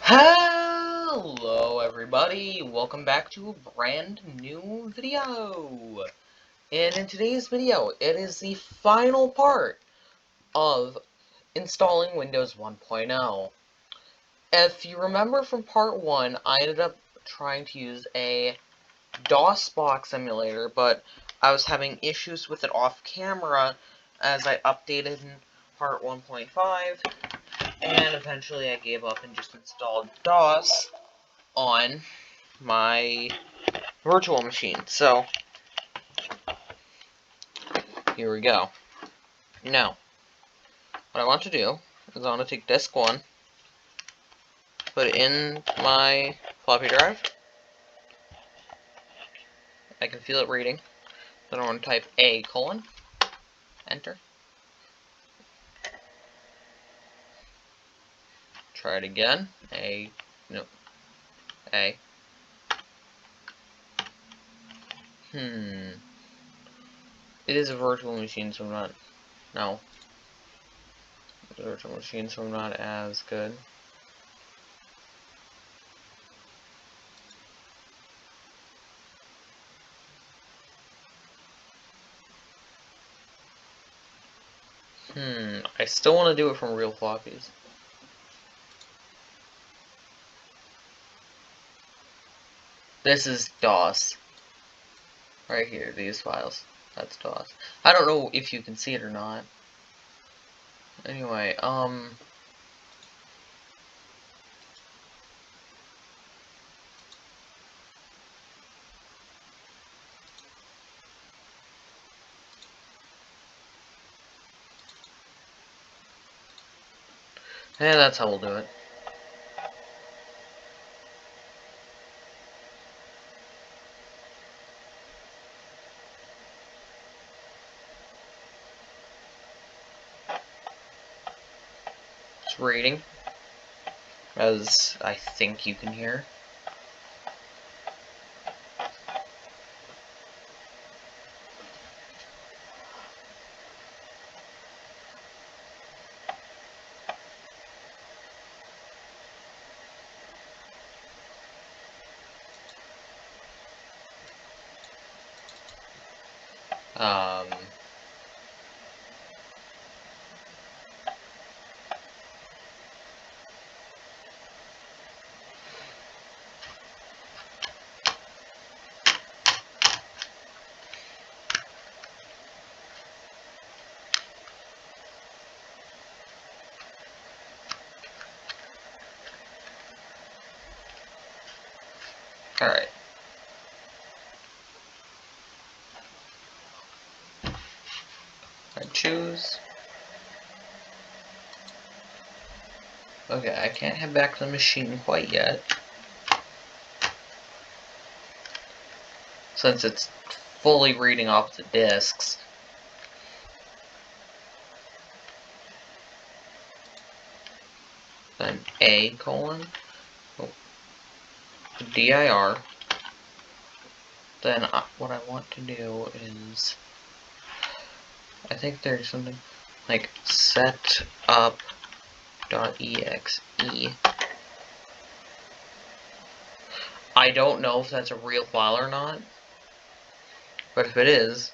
Hello everybody, welcome back to a brand new video. And in today's video, it is the final part of installing Windows 1.0. If you remember from part 1, I ended up trying to use a DOSBox emulator, but I was having issues with it off camera as I updated in part 1.5, and eventually I gave up and just installed DOS on my virtual machine. So, here we go. Now, what I want to do is I want to take disk 1, put it in my floppy drive. I can feel it reading. Then I want to type A:, enter. Try it again. A. It is a virtual machine, so I'm not. No. It's a virtual machine, so I'm not as good. I still want to do it from real floppies. This is DOS. Right here, these files. That's DOS. I don't know if you can see it or not. Anyway, yeah, that's how we'll do it. It's reading, as I think you can hear. Alright. I choose. Okay, I can't head back to the machine quite yet, since it's fully reading off the disks. Then A:, dir. Then what I want to do is, I think there's something like setup.exe. I don't know if that's a real file or not, but if it is,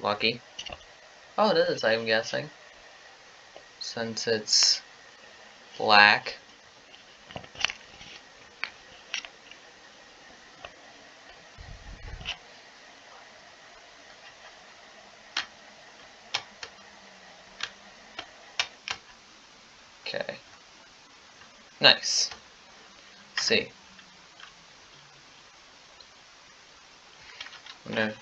lucky. Oh, it is, I'm guessing, since it's black. Okay. Nice. Let's see. I'm gonna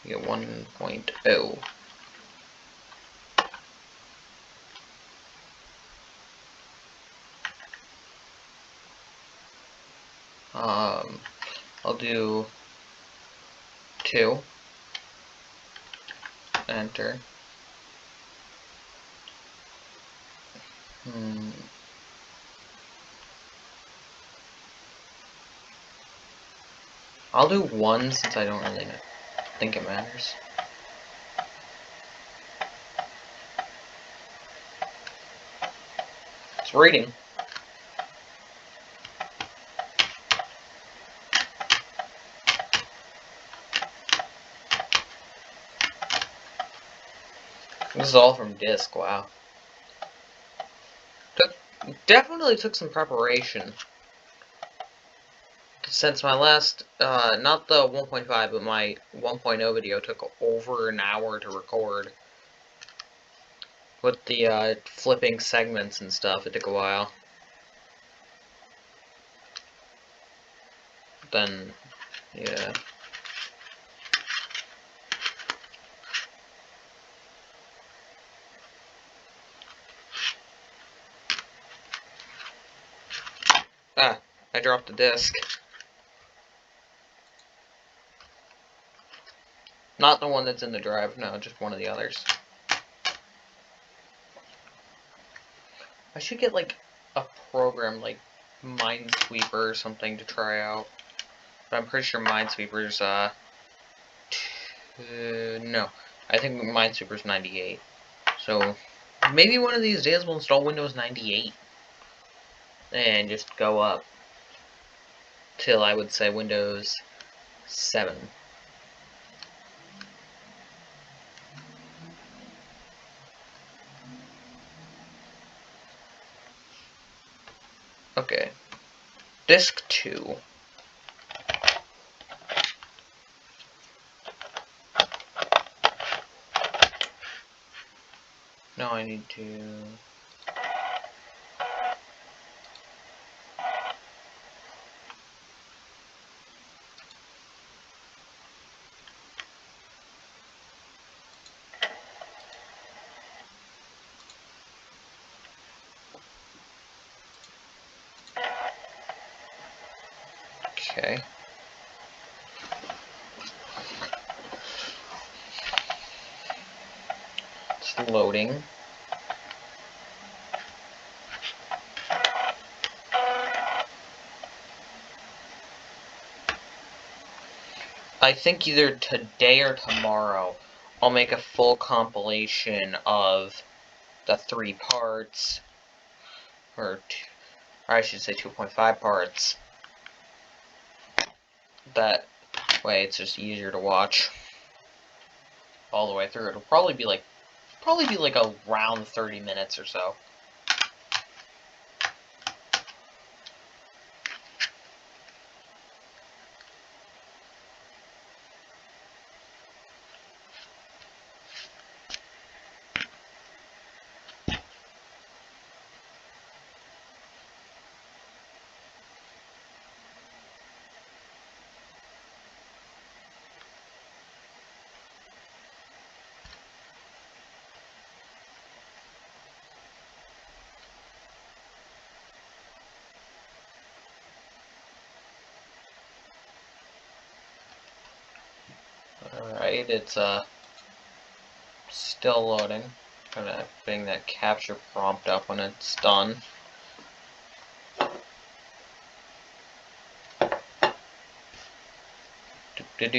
get 1.0. I'll do 2. Enter. I'll do 1 since I don't really think it matters. It's reading. This is all from disk, wow. Definitely took some preparation. Since my last, not the 1.5, but my 1.0 video took over an hour to record. With the, flipping segments and stuff, it took a while. Then, yeah. Ah, I dropped the disc. Not the one that's in the drive, no, just one of the others. I should get, like, a program like Minesweeper or something to try out. But I'm pretty sure Minesweeper's, no. I think Minesweeper's 98. So, maybe one of these days we'll install Windows 98. And just go up till, I would say, Windows 7. Okay. Disk 2. Now I need to... Okay. It's loading. I think either today or tomorrow I'll make a full compilation of the 3 parts, or I should say 2.5 parts. That way it's just easier to watch all the way through. It'll probably be like around 30 minutes or so. Alright, it's still loading. I'm gonna bring that capture prompt up when it's done. It's gonna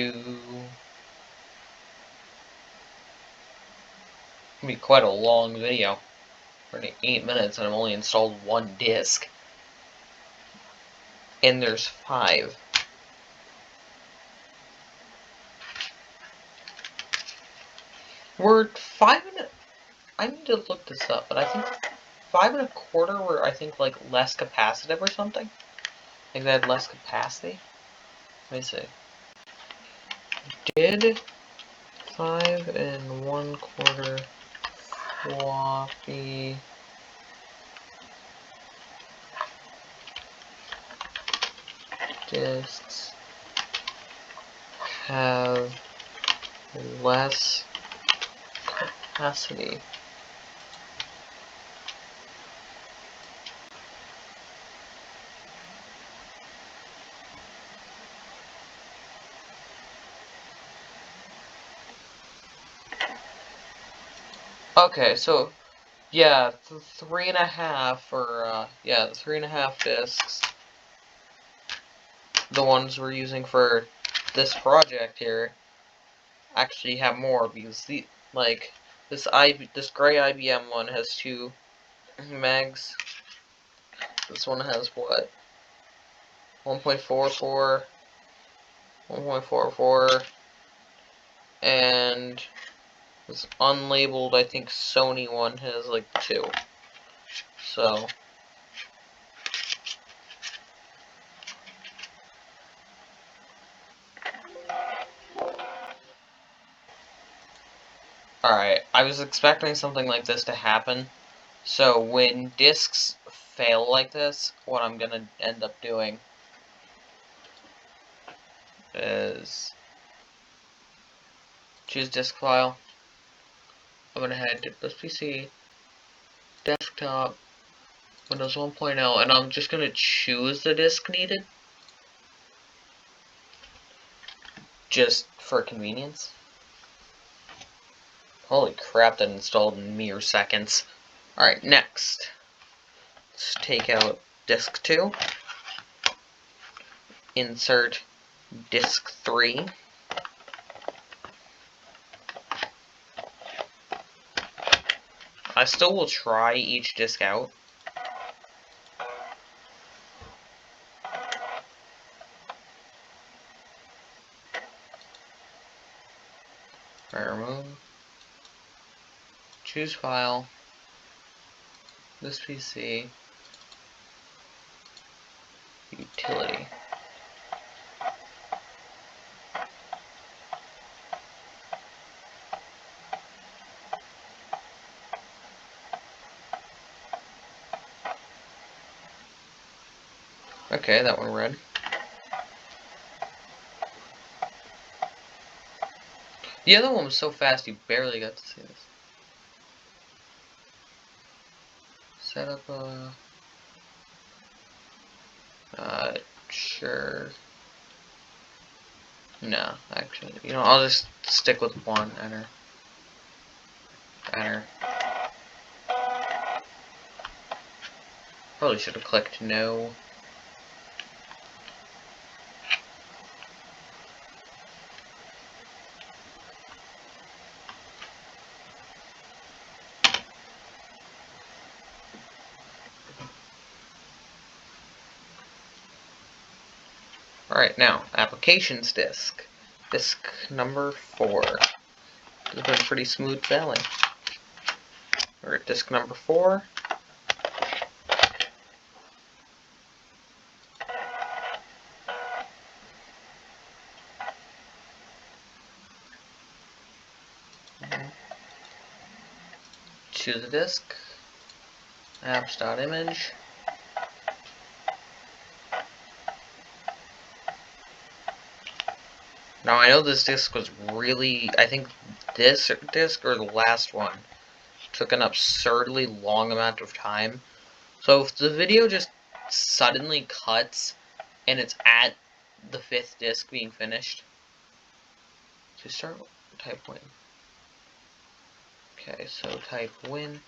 be quite a long video. For 8 minutes and I've only installed 1 disk. And there's 5. We're 5 and I need to look this up, but I think 5 1/4 were, I think, like, less capacitive or something. I think they had less capacity. Let me see. Did 5 1/4 floppy disks have less capacity? Okay, so yeah, 3.5 or yeah, the 3.5 discs, the ones we're using for this project here, actually have more, because this gray IBM one has 2 megs. This one has what? 1.44, 1.44, and This unlabeled, I think Sony one has like 2. So alright, I was expecting something like this to happen. So when discs fail like this, what I'm gonna end up doing is choose disk file. I'm gonna head to this PC, desktop, Windows 1.0, and I'm just gonna choose the disk needed, just for convenience. Holy crap, that installed in mere seconds. Alright, next. Let's take out disk 2, insert disk 3, I still will try each disk out. Alright, remove. Choose file. This PC. Utility. Okay, that one read. The other one was so fast you barely got to see this. Set up a... sure. No, actually. You know, I'll just stick with one. Enter. Enter. Probably should have clicked no. Alright, now, applications disk. Disk number 4. It's been pretty smooth sailing. We're at disk number 4. Choose a disk. Apps.image. Now I know this disc was really, I think this disc or the last one took an absurdly long amount of time. So if the video just suddenly cuts and it's at the 5th disc being finished, to start, type win. Okay, so type win,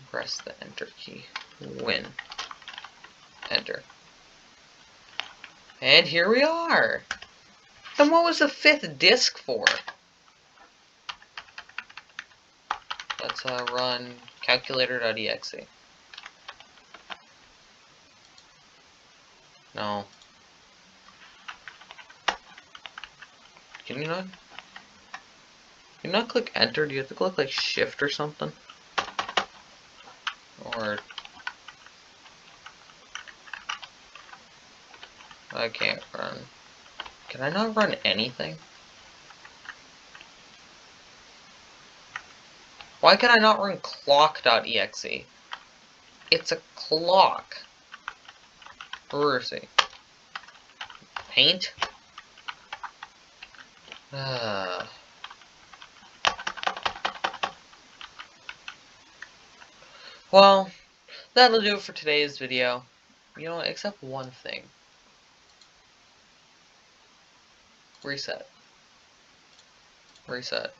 press the enter key. Win. Enter. And here we are! Then what was the 5th disc for? Let's run calculator.exe. No. Can you not? Can you not click enter? Do you have to click like shift or something? Or... I can't run. Can I not run anything? Why can I not run clock.exe? It's a clock. Where is he? Paint? Well, that'll do it for today's video. You know, except one thing. Reset. Reset.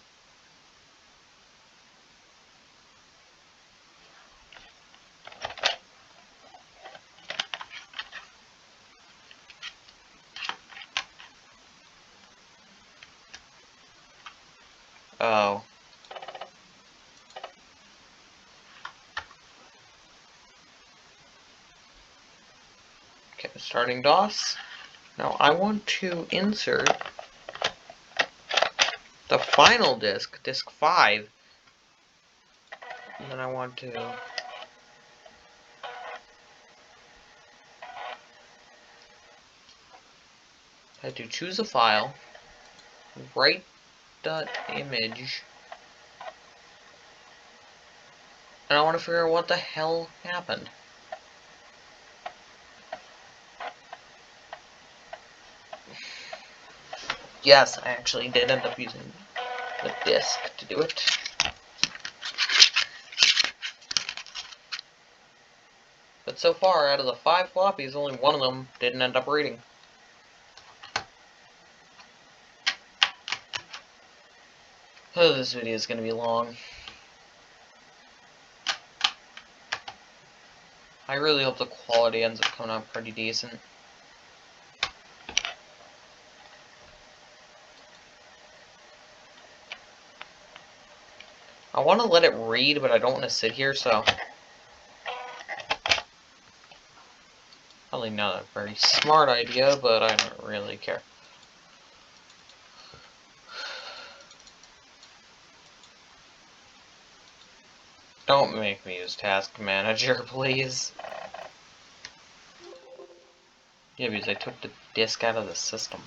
Oh. Okay, starting DOS. Now I want to insert the final disk, disk 5, And then I want to choose a file, write .image, and I want to figure out what the hell happened. Yes, I actually did end up using the disk to do it. But so far, out of the 5 floppies, only one of them didn't end up reading. Oh, this video is going to be long. I really hope the quality ends up coming out pretty decent. I want to let it read, but I don't want to sit here, so... Probably not a very smart idea, but I don't really care. Don't make me use Task Manager, please. Yeah, because I took the disk out of the system.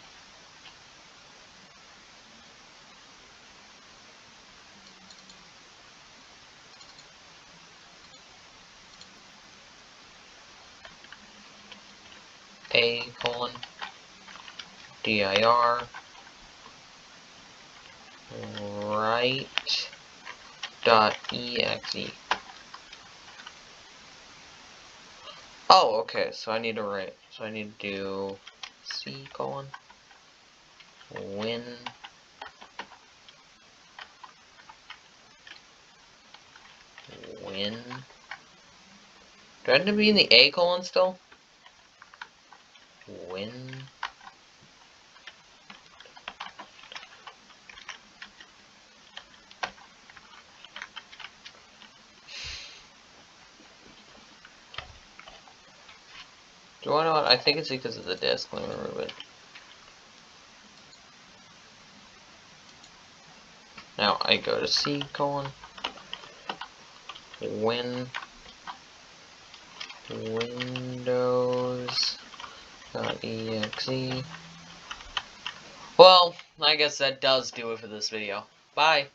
A:dir write.exe. Oh, okay, so I need to write, so I need to do C:\win do I have to be in the A:" still? Win. Do I know what? I think it's because of the disk. Let me remove it. Now I go to C:\win windows.exe. Well, I guess that does do it for this video. Bye.